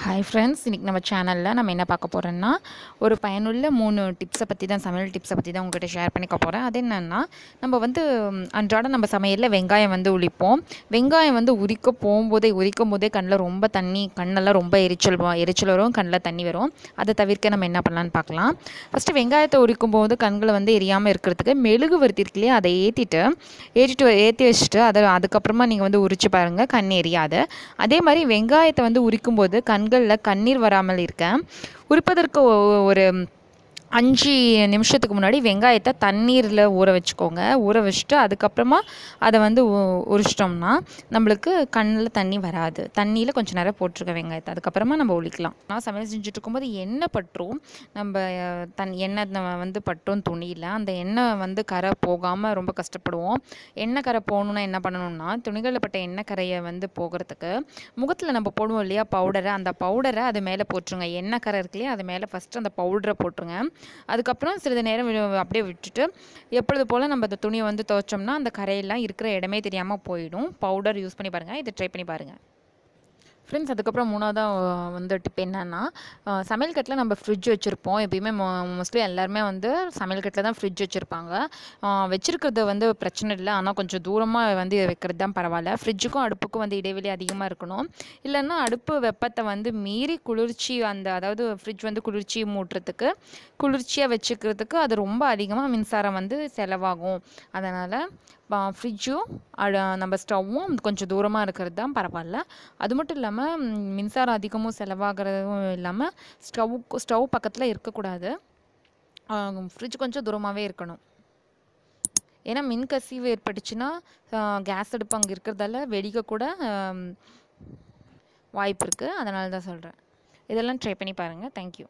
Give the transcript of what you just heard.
Hi friends, இன்றைக்கி நம்ம சேனலில் நம்ம என்ன பார்க்க போகிறோன்னா ஒரு பயனுள்ள 3 டிப்ஸை பற்றி தான், சமையல் டிப்ஸை பற்றி தான் உங்கள்கிட்ட ஷேர் பண்ணிக்க போகிறேன். அது என்னென்னா, நம்ம அன்றாடம் நம்ம சமையலில் வெங்காயம் உரிப்போம். வெங்காயம் உரிக்கும் போதே கண்ணெல்லாம் ரொம்ப எரிச்சல் வரும், கண்ணில் தண்ணி வரும். அதை தவிர்க்க நம்ம என்ன பண்ணலான்னு பார்க்கலாம். ஃபஸ்ட்டு வெங்காயத்தை உரிக்கும் போது கண்களை எரியாமல் இருக்கிறதுக்கு மெழுகு வர்த்தி இருக்கு இல்லையா, அதை ஏற்றி வச்சுட்டு அதுக்கப்புறமா நீங்கள் உரிச்சு பாருங்கள், கண் எரியாது. அதே மாதிரி வெங்காயத்தை உரிக்கும் போது கண்களில் கண்ணீர் வராமல் இருக்க உரிப்பதற்கு ஒரு 5 நிமிஷத்துக்கு முன்னாடி வெங்காயத்தை தண்ணீரில் ஊற வச்சுக்கோங்க. ஊற வச்சுட்டு அதுக்கப்புறமா அதை உரிச்சிட்டோம்னா நம்மளுக்கு கண்ணில் தண்ணி வராது. தண்ணியில் கொஞ்சம் நேரம் போட்டிருக்க வெங்காயத்தை அதுக்கப்புறமா நம்ம ஒழிக்கலாம். நான் சமையல் செஞ்சுட்டு இருக்கும்போது எண்ணெய் பற்றும், நம்ம எண்ணெய் பற்றும் துணியில் அந்த எண்ணெய் கரை போகாமல் ரொம்ப கஷ்டப்படுவோம். எண்ணெய் கரை போகணுன்னா என்ன பண்ணணும்னா, துணிகளில் பட்ட எண்ணெய் கரையை போகிறதுக்கு முகத்தில் நம்ம போடுவோம் இல்லையா பவுடரை, அந்த பவுடரை அது மேலே போட்டுருங்க. எண்ணெய் கரை இருக்கு இல்லையா, அது மேலே ஃபஸ்ட்டு அந்த பவுடரை போட்டுருங்க. அதுக்கப்புறம் சிறிது நேரம் அப்படியே விட்டுட்டு எப்பொழுது போல் நம்ம அந்த துணியை துவைச்சோம்னா அந்த கரையெல்லாம் இருக்கிற இடமே தெரியாமல் போயிடும். பவுடர் யூஸ் பண்ணி பாருங்கள், இதை ட்ரை பண்ணி பாருங்கள் ஃப்ரெண்ட்ஸ். அதுக்கப்புறம் மூணாவதாக டிப் என்னன்னா, சமையல் கட்டில் நம்ம ஃப்ரிட்ஜ் வச்சுருப்போம். எப்பயுமே மோஸ்ட்லி எல்லாருமே சமையல் கட்டில் தான் ஃப்ரிட்ஜ் வச்சுருப்பாங்க. வச்சுருக்கிறது பிரச்சனை இல்லை, ஆனால் கொஞ்சம் தூரமாக வைக்கிறது தான் பரவாயில்ல. ஃப்ரிட்ஜுக்கும் அடுப்புக்கும் இடைவெளி அதிகமாக இருக்கணும். இல்லைன்னா அடுப்பு வெப்பத்தை மீறி குளிர்ச்சி அதாவது ஃப்ரிட்ஜ் குளிர்ச்சி மூட்டுறதுக்கு, குளிர்ச்சியாக வச்சுக்கிறதுக்கு அது ரொம்ப அதிகமாக மின்சாரம் செலவாகும். அதனால் ஃப்ரிட்ஜும் நம்ம ஸ்டவ்வும் கொஞ்சம் தூரமாக இருக்கிறது தான் பரவாயில்ல. அது மட்டும் இல்லாமல் மின்சாரம் அதிகமும் செலவாகிறதும் இல்லாமல் ஸ்டவ் பக்கத்தில் இருக்கக்கூடாது. ஃப்ரிட்ஜ் கொஞ்சம் தூரமாகவே இருக்கணும். ஏன்னா மின்கசிவு ஏற்பட்டுச்சுன்னா கேஸ் அடுப்பு அங்கே இருக்கிறதால வெடிக்க கூட வாய்ப்பு இருக்குது. அதனால தான் சொல்கிறேன். இதெல்லாம் ட்ரை பண்ணி பாருங்கள். தேங்க்யூ.